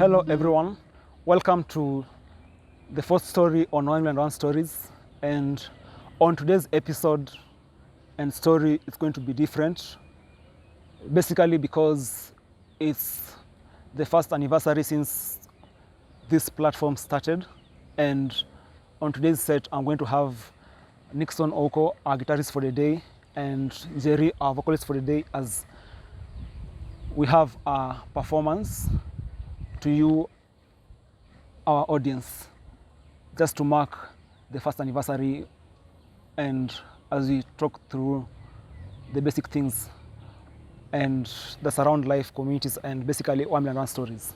Hello everyone, welcome to the fourth story on 1 Stories, and on today's episode and story it's going to be different, basically because it's the first anniversary since this platform started. And on today's set I'm going to have Nixon Oko, our guitarist for the day, and Njeri, our vocalist for the day, as we have a performance to you, our audience, just to mark the first anniversary and as we talk through the basic things and the surround life, communities, and basically 1 stories.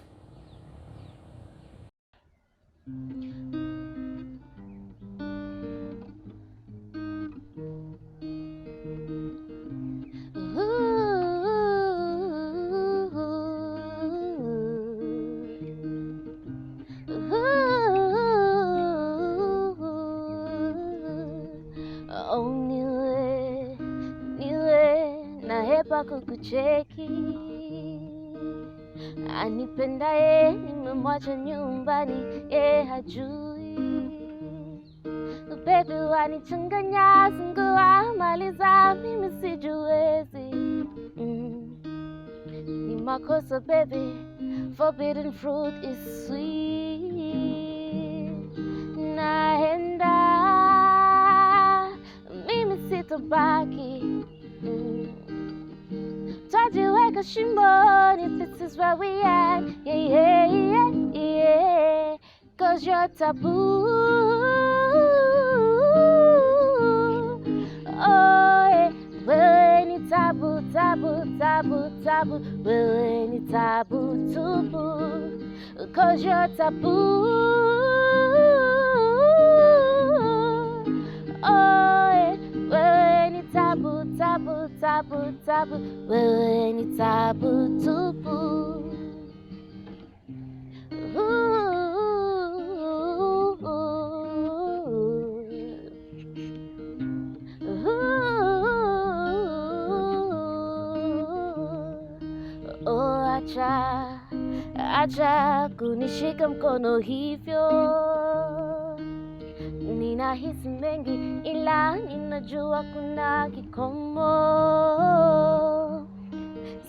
Kukucheki anipendaye nimemwacha nyumbani, hajui. Baby wanichanganya, zingua maliza, mimi sijuezi. Ni makosa baby, forbidden fruit is sweet. Naenda, mimi sitobaki. Tajiweka shimboni, this is where we at, yeah. Cause you're taboo, oh yeah. Wewe ni tabu, wewe ni tabu tupu. Cause you're taboo, oh yeah. Wewe ni tabu, wewe ni tabu tupu. Oh, acha kunishika mkono hivyo. Ninahisi mengi ila ninajua kuna kikomo.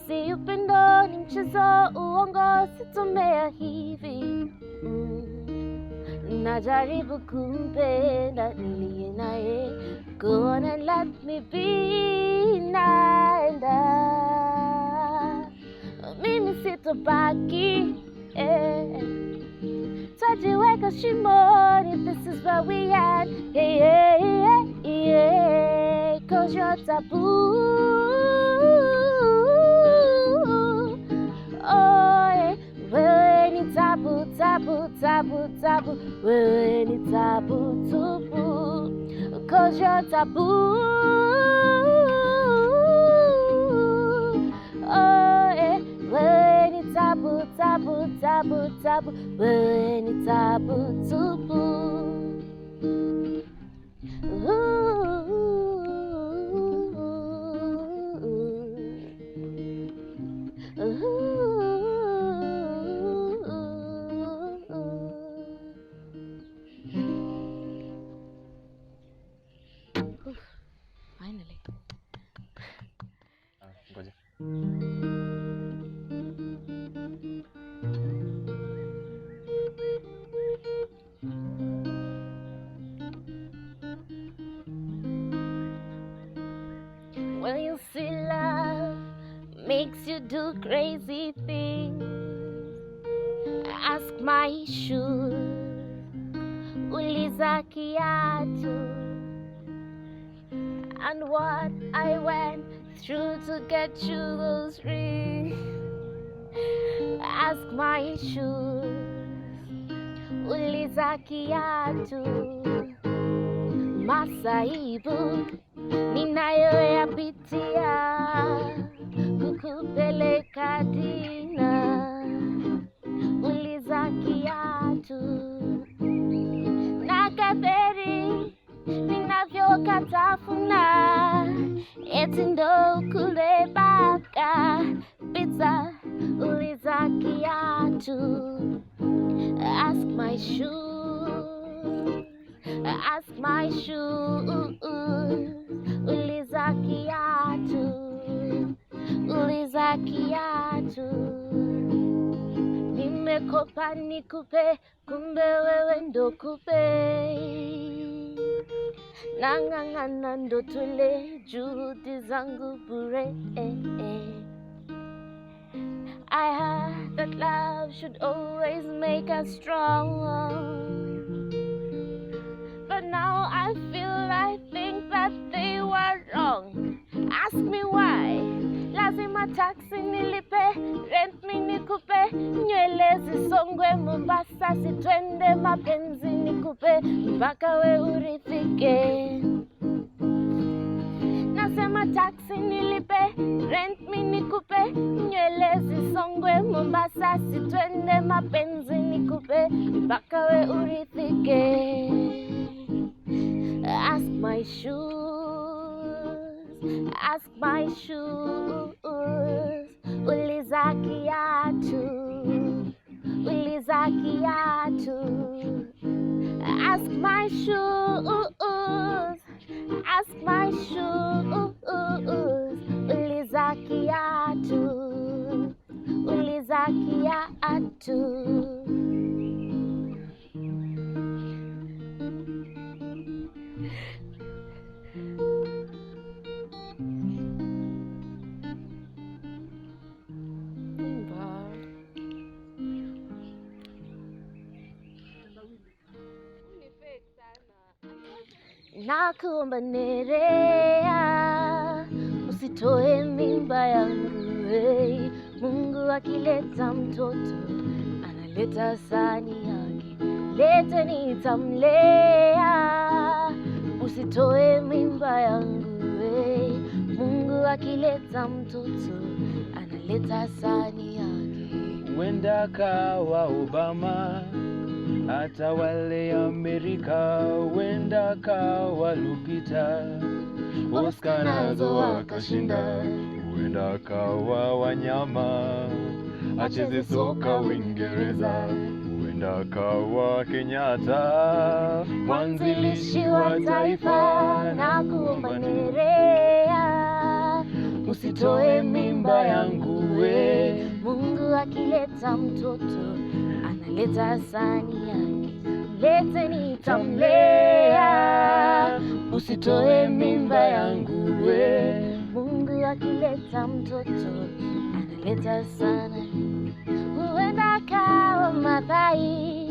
Si upendo ni mchezo, uongo sitomea hivi. Najaribu kumpenda niliye naye, go on and let me be. Naenda, mimi sitobaki, tajiweka shimoni, this is where we at, yeah. Cause you're taboo, oh yeah. Wewe ni tabu, wewe ni tabu tupu. Cause you're taboo, oh yeah. Wewe ni tabu, wewe ni tabu tupu. Finally. When you see love makes you do crazy things, ask my shoes, uliza kiatu, and what I went through to get you those rings. Ask my shoes, uliza kiatu, masaibu ninayoyapitia kukupeleka dina. Uliza kiatu na kaberi ninavyokatafuna, eti ndo kule baka pizza. Uliza kiatu my shoes, ask my shoes. Uliza kiatu. Nimekopa nikupe, kumbe wewe ndo kupe. Nang'ang'ana ndo tule juhudi zangu bure. I heard that love should always make us strong, but now I think that they were wrong. Ask me why. Lazima taxi nilipe, rent mi nikupe, nywele zisongwe Mombasa, si twende mapenzi nikupe, mpaka we urithike. Nasema taxi nilipe, rent mi nikupe, nywele zisongwe Mombasa, si twende mapenzi nikupe, mpaka we urithike. Ask my shoes, ask my shoes. Uliza kiatu. Ask my shoes, ask my shoes. Uliza kiatu. Nakuomba Nerea, usitoe mimba yangu. Hey, Mungu akileta mtoto analeta sahani yake, lete nitamlea. Usitoe mimba yangu. Hey, Mungu akileta mtoto analeta sahani yake. Wenda kawa Obama, hata wale Amerika, wenda kawa Lupita, Oscar nazo wakashinda. Wenda kawa Wanyama, acheze soka Uingereza. Wenda kawa Kenyatta, mwanzilishi wa taifa. Nakuomba Nerea, usitoe mimba yangu. We, Mungu akileta mtoto analeta sahani yake, lete nitamlea. Usitoe mimba yangu. We, Mungu akileta mtoto analeta sahani. Huenda kawa Maathai,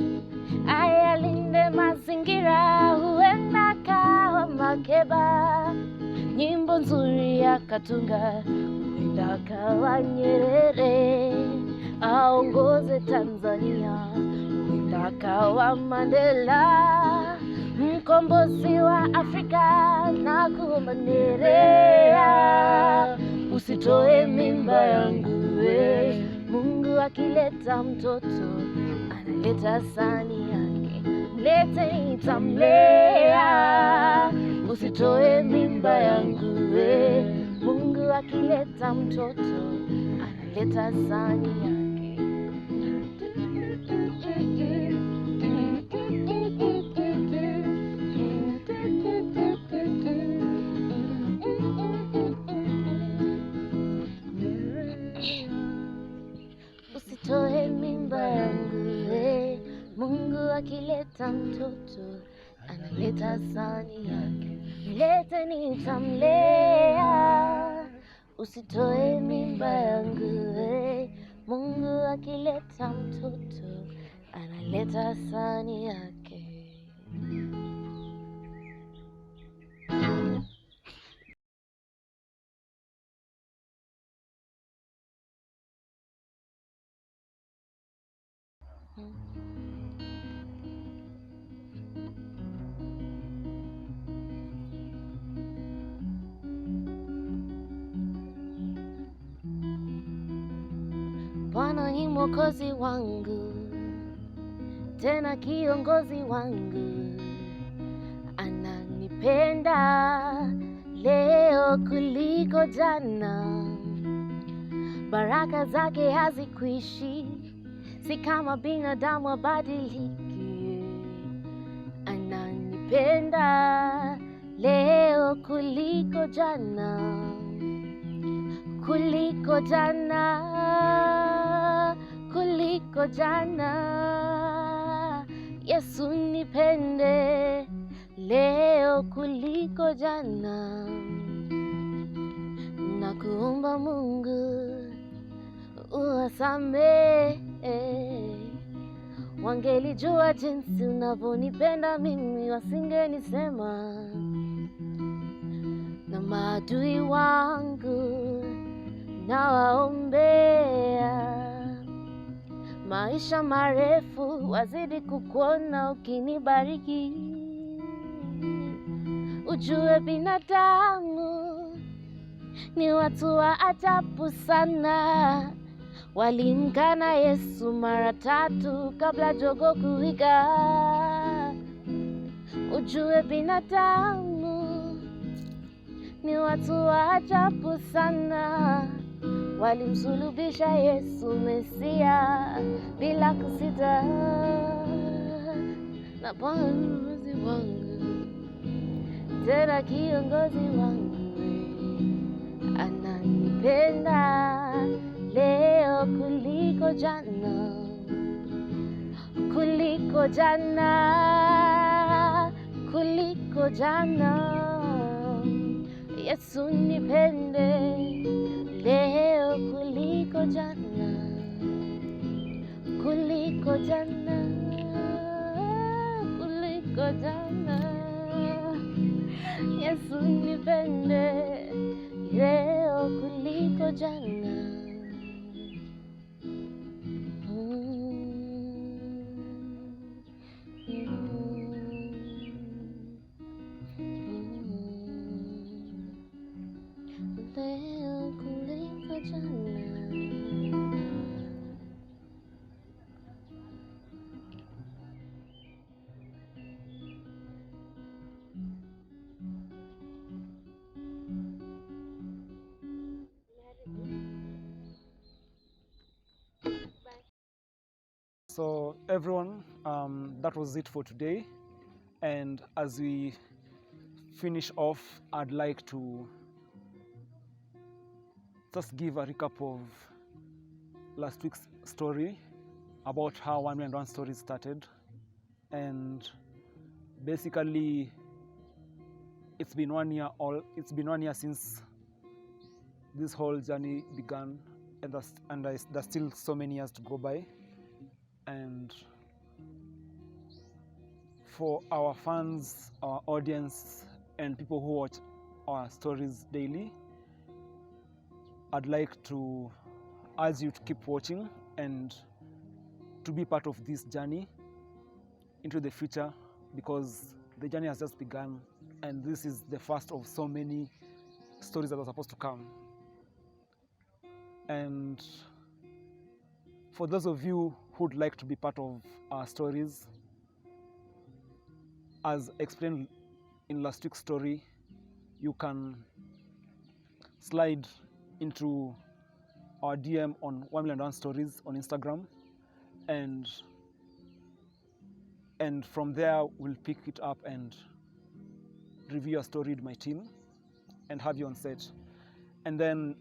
ayalinde mazingira. Huenda kawa Makeba, nyimbo nzuri akatunga. Huenda kawa Nyerere, aongoze Tanzania. Huenda kawa Mandela, mkombozi wa Afrika. Nakuomba Nerea, usitoe mimba yangu. We, Mungu akileta mtoto analeta sahani yake, lete nitamlea. Usitoe mimba yangu. We, Mungu akileta mtoto analeta sahani yake. Usitoe mimba yangu. We, Mungu akileta mtoto analeta sahani yake, lete nitamlea. Usitoe mimba yangu. We, Mungu akileta mtoto analeta sahani yake. Bwana ni mwokozi wangu, tena kiongozi wangu. Ananipenda leo kuliko jana. Baraka zake hazikwishi, si kama binadamu abadiliki. nanipenda leo kuliko jana, kuliko jana, kuliko jana. Yesu nipende leo kuliko jana. Nakuomba Mungu uwasamehe, wangelijua jinsi unavyonipenda mimi wasingenisema. Na maadui wangu nawaombea maisha marefu, wazidi kukuona ukinibariki. Ujue binadamu ni watu wa ajabu sana, walimkana Yesu mara 3 kabla jogoo kuwika. Ujue binadamu ni watu wa ajabu sana, walimsulubisha Yesu Mesia bila kusita. Na Bwana mwokozi wangu, tena kiongozi wangu, ananipenda leo kuliko jana, kuliko jana, kuliko jana. Yesu nipende leo kuliko jana, kuliko jana, kuliko jana. Yesu nipende leo kuliko jana. Leo kuliko jana. So everyone, that was it for today. And as we finish off, I'd like to just give a recap of last week's story about how 1 Million Run Stories started. And basically, it's been 1 year since this whole journey began, and there's still so many years to go by. And for our fans, our audience, and people who watch our stories daily, I'd like to urge you to keep watching and to be part of this journey into the future, because the journey has just begun, and this is the first of so many stories that are supposed to come. And for those of you who'd like to be part of our stories, as explained in last week's story, you can slide into our DM on 1 Million Run Stories on Instagram, and from there we'll pick it up and review your story with my team and have you on set. And then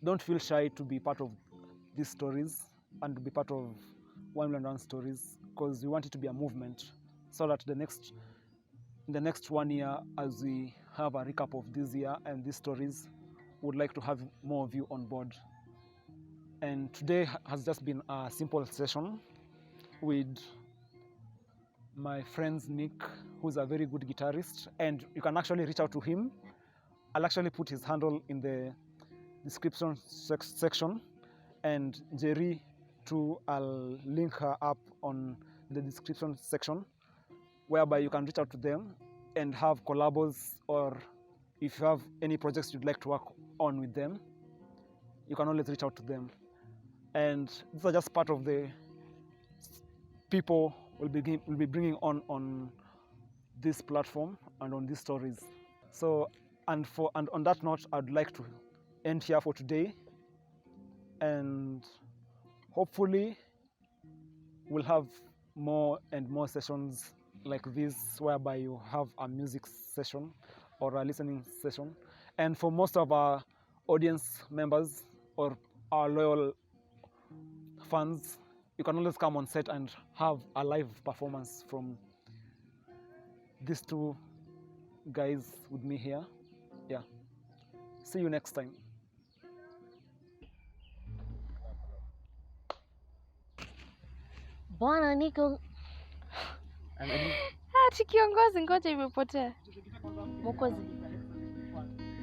don't feel shy to be part of these stories and to be part of 1 Million Run Stories, because we want it to be a movement, so that in the next 1 year, as we have a recap of this year and these stories, would like to have more of you on board. And today has just been a simple session with my friend Nick, who's a very good guitarist, and you can actually reach out to him. I'll actually put his handle in the description section, and Njeri too, I'll link her up on the description section, whereby you can reach out to them and have collabos, or if you have any projects you'd like to work on with them, you can always reach out to them. And these are just part of the people we'll be bringing on this platform and on these stories. So, and on that note, I'd like to end here for today, and hopefully we'll have more and more sessions like this, whereby you have a music session or a listening session. And for most of our audience members or our loyal fans, you can always come on set and have a live performance from these two guys with me here. Yeah. See you next time. Bwana niko Angalia. ati kiongozi, ngoja imepotea. Mwokozi.